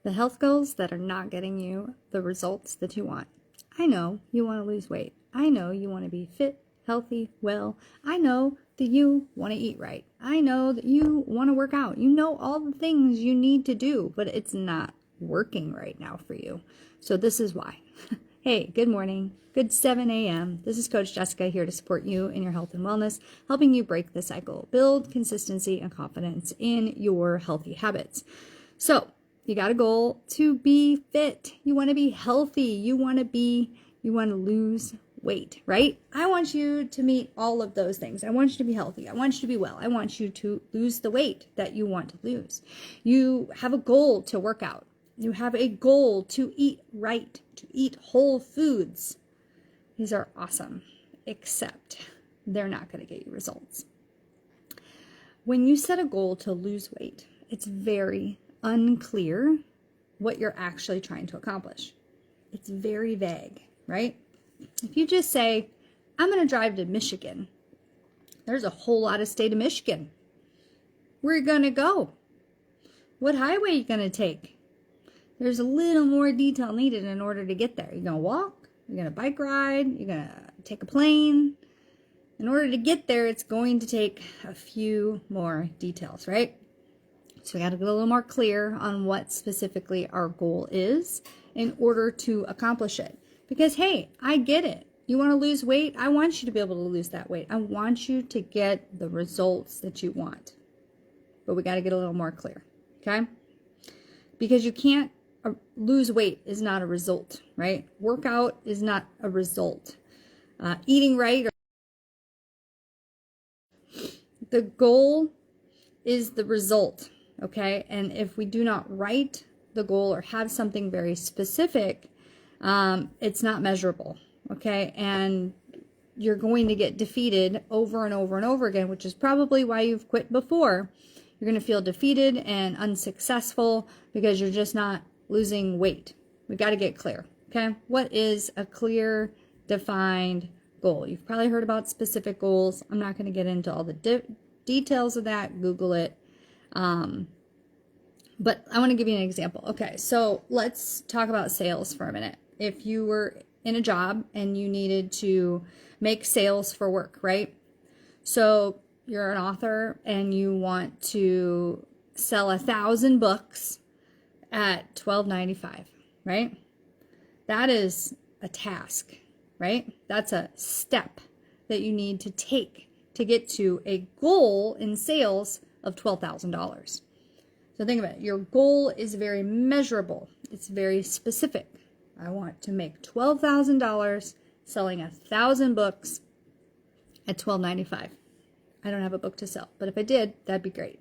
The health goals that are not getting you the results that you want. I know you want to lose weight. I know you want to be fit, healthy, well. I know that you want to eat right. I know that you want to work out. You know all the things you need to do, but it's not working right now for you. So this is why. Hey, good morning. Good 7 a.m. This is Coach Jessica here to support you in your health and wellness, helping you break the cycle, build consistency and confidence in your healthy habits. So you got a goal to be fit. You want to be healthy. You want to lose weight, right? I want you to meet all of those things. I want you to be healthy. I want you to be well. I want you to lose the weight that you want to lose. You have a goal to work out. You have a goal to eat right, to eat whole foods. These are awesome, except they're not going to get you results. When you set a goal to lose weight, it's very unclear what you're actually trying to accomplish. It's very vague, right? If you just say, I'm going to drive to Michigan, there's a whole lot of state of Michigan. Where are you going to go? What highway are you going to take? There's a little more detail needed in order to get there. You're going to walk, you're going to bike ride, you're going to take a plane. In order to get there, it's going to take a few more details, right? So we got to get a little more clear on what specifically our goal is in order to accomplish it. Because, hey, I get it. You want to lose weight? I want you to be able to lose that weight. I want you to get the results that you want. But we got to get a little more clear, okay? Because you can't lose weight is not a result, right? Workout is not a result. Eating right. The goal is the result, okay? And if we do not write the goal or have something very specific, it's not measurable, okay? And you're going to get defeated over and over and over again, which is probably why you've quit before. You're going to feel defeated and unsuccessful because you're just not losing weight. We've got to get clear, okay? What is a clear, defined goal? You've probably heard about specific goals. I'm not going to get into all the details of that. Google it. But I want to give you an example. Okay, so let's talk about sales for a minute. If you were in a job and you needed to make sales for work, right? So you're an author and you want to sell 1,000 books at $12.95, right? That is a task, right? That's a step that you need to take to get to a goal in sales of $12,000. So think about it. Your goal is very measurable. It's very specific. I want to make $12,000 selling 1,000 books at $12.95. I don't have a book to sell, but if I did, that'd be great.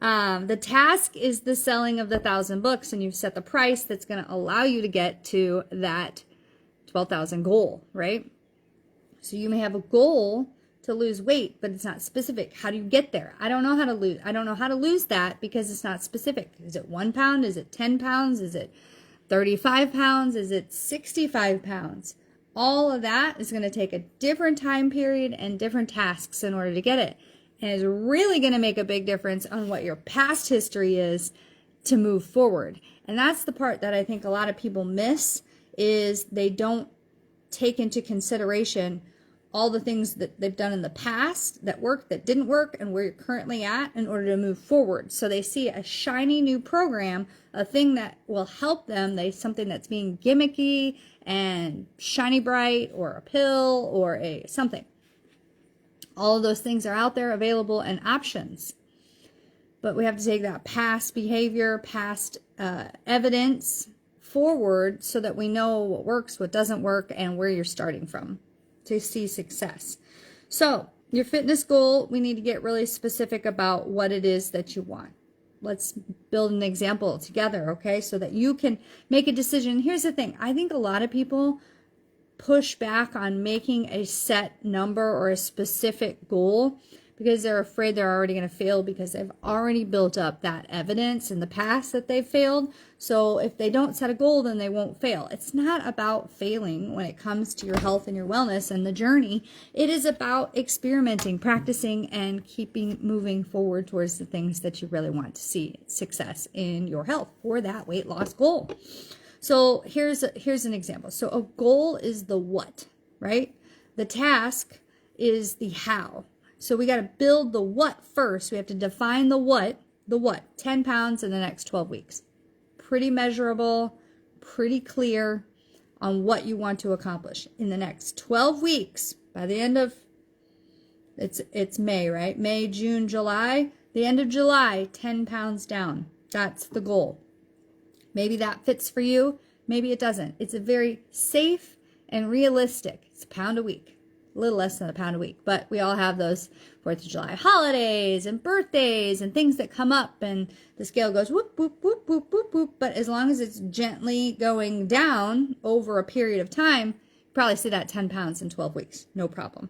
The task is the selling of the 1,000 books, and you've set the price that's going to allow you to get to that 12,000 goal, right? So you may have a goal to lose weight, but it's not specific. How do you get there? I don't know how to lose. I don't know how to lose that because it's not specific. Is it 1 pound? Is it 10 pounds? Is it 35 pounds? Is it 65 pounds? All of that is going to take a different time period and different tasks in order to get it. And it's really going to make a big difference on what your past history is to move forward. And that's the part that I think a lot of people miss, is they don't take into consideration all the things that they've done in the past that worked, that didn't work, and where you're currently at in order to move forward. So they see a shiny new program, a thing that will help them, something that's being gimmicky and shiny bright, or a pill, or something. All of those things are out there, available, and options. But we have to take that past behavior, past evidence forward so that we know what works, what doesn't work, and where you're starting from to see success. So your fitness goal, we need to get really specific about what it is that you want. Let's build an example together, okay? So that you can make a decision. Here's the thing. I think a lot of people push back on making a set number or a specific goal because they're afraid they're already going to fail because they've already built up that evidence in the past that they've failed. So if they don't set a goal, then they won't fail. It's not about failing when it comes to your health and your wellness and the journey. It is about experimenting, practicing, and keeping moving forward towards the things that you really want to see success in your health for that weight loss goal. So here's an example. So a goal is the what, right? The task is the how. So we got to build the what first. We have to define the what, 10 pounds in the next 12 weeks. Pretty measurable, pretty clear on what you want to accomplish in the next 12 weeks. By the end of, it's May, right? May, June, July. The end of July, 10 pounds down. That's the goal. Maybe that fits for you. Maybe it doesn't. It's a very safe and realistic. It's a pound a week. A little less than a pound a week, but we all have those 4th of July holidays and birthdays and things that come up, and the scale goes whoop, whoop, whoop, whoop, whoop, whoop. But as long as it's gently going down over a period of time, you probably see that 10 pounds in 12 weeks. No problem.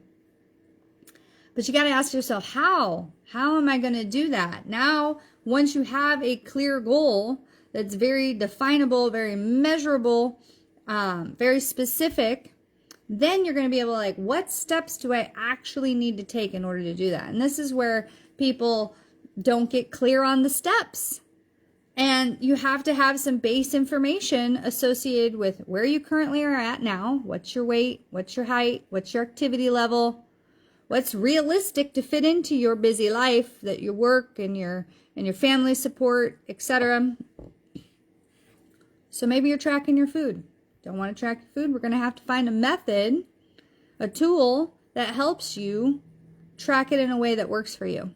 But you got to ask yourself, how am I going to do that? Now, once you have a clear goal that's very definable, very measurable, very specific, then you're going to be able to, like, what steps do I actually need to take in order to do that? And this is where people don't get clear on the steps. And you have to have some base information associated with where you currently are at now. What's your weight? What's your height? What's your activity level? What's realistic to fit into your busy life, that your work and your family support, etc. So maybe you're tracking your food. Don't want to track your food? We're going to have to find a method, a tool that helps you track it in a way that works for you,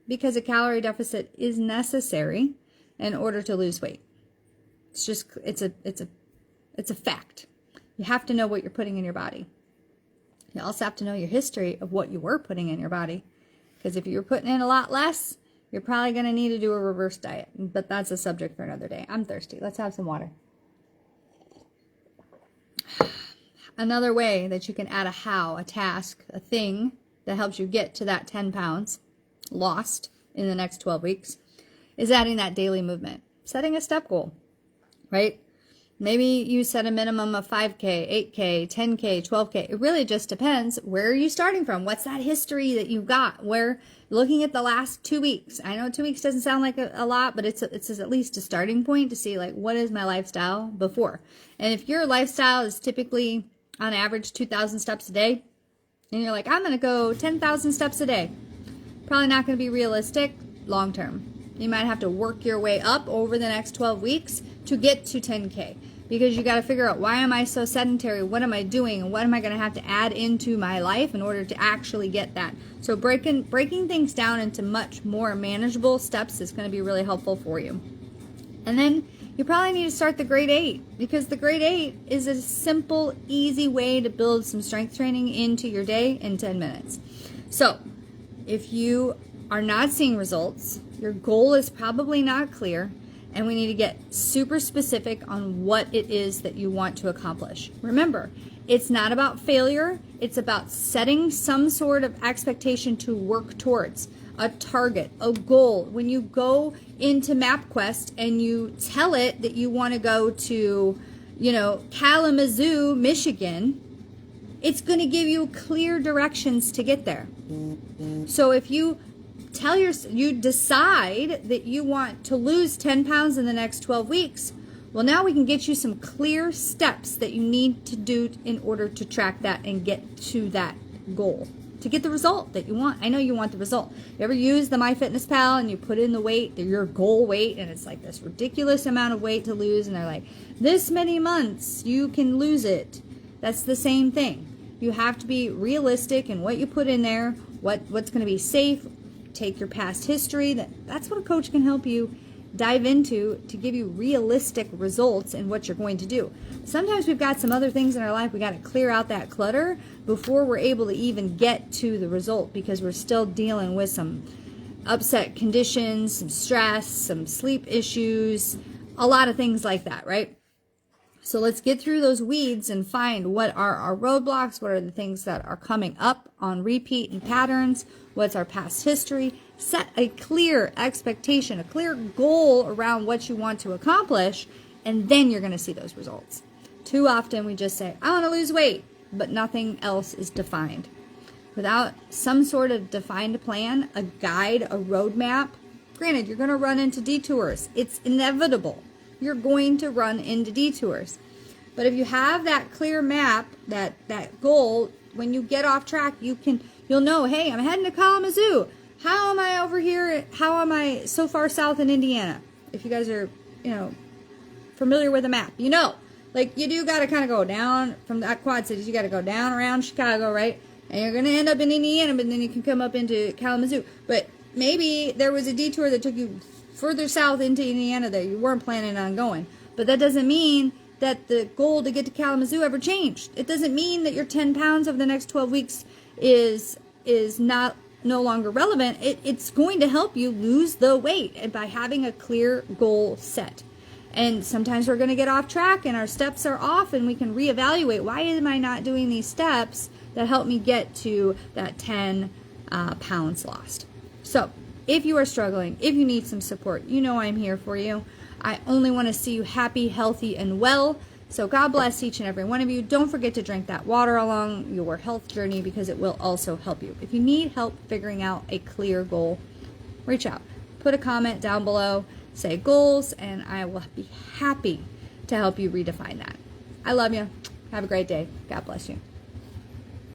because a calorie deficit is necessary in order to lose weight. It's just, it's a fact. You have to know what you're putting in your body. You also have to know your history of what you were putting in your body, because if you're putting in a lot less, you're probably going to need to do a reverse diet, but that's a subject for another day. I'm thirsty. Let's have some water. Another way that you can add a how, a task, a thing that helps you get to that 10 pounds lost in the next 12 weeks is adding that daily movement. Setting a step goal, right? Maybe you set a minimum of 5K, 8K, 10K, 12K. It really just depends. Where are you starting from? What's that history that you've got? Where, looking at the last 2 weeks. I know 2 weeks doesn't sound like a lot, but it's at least a starting point to see, like, what is my lifestyle before? And if your lifestyle is typically on average 2,000 steps a day, and you're like, I'm going to go 10,000 steps a day, probably not going to be realistic long term. You might have to work your way up over the next 12 weeks to get to 10K, because you got to figure out, why am I so sedentary? What am I doing? And what am I going to have to add into my life in order to actually get that? So breaking things down into much more manageable steps is going to be really helpful for you. And then you probably need to start the grade 8, because the grade 8 is a simple, easy way to build some strength training into your day in 10 minutes. So if you are not seeing results, your goal is probably not clear, and we need to get super specific on what it is that you want to accomplish. Remember, it's not about failure. It's about setting some sort of expectation to work towards, a target, a goal. When you go into MapQuest and you tell it that you want to go to, Kalamazoo, Michigan, it's going to give you clear directions to get there. So if you you decide that you want to lose 10 pounds in the next 12 weeks, well, now we can get you some clear steps that you need to do in order to track that and get to that goal, to get the result that you want. I know you want the result. You ever use the MyFitnessPal and you put in the weight, your goal weight, and it's like this ridiculous amount of weight to lose, and they're like, this many months you can lose it. That's the same thing. You have to be realistic in what you put in there, what's going to be safe. Take your past history. That's what a coach can help you dive into to give you realistic results in what you're going to do. Sometimes we've got some other things in our life. We got to clear out that clutter before we're able to even get to the result, because we're still dealing with some upset conditions, some stress, some sleep issues, a lot of things like that, right? So let's get through those weeds and find what are our roadblocks, what are the things that are coming up on repeat and patterns, what's our past history. Set a clear expectation, a clear goal around what you want to accomplish, and then you're going to see those results. Too often we just say, I want to lose weight, but nothing else is defined. Without some sort of defined plan, a guide, a roadmap, granted, you're going to run into detours. It's inevitable. You're going to run into detours. But if you have that clear map, that goal, when you get off track, you'll know, hey, I'm heading to Kalamazoo. How am I over here? How am I so far south in Indiana? If you guys are, familiar with the map, like you do got to kind of go down from that Quad Cities. You got to go down around Chicago, right? And you're going to end up in Indiana, but then you can come up into Kalamazoo. But maybe there was a detour that took you further south into Indiana that you weren't planning on going. But that doesn't mean that the goal to get to Kalamazoo ever changed. It doesn't mean that your 10 pounds over the next 12 weeks is no longer relevant. It's going to help you lose the weight and by having a clear goal set. And sometimes we're going to get off track and our steps are off, and we can reevaluate, why am I not doing these steps that help me get to that 10 pounds lost. So if you are struggling, if you need some support, I'm here for you. I only want to see you happy, healthy, and well. So God bless each and every one of you. Don't forget to drink that water along your health journey, because it will also help you. If you need help figuring out a clear goal, reach out. Put a comment down below, say goals, and I will be happy to help you redefine that. I love you. Have a great day. God bless you.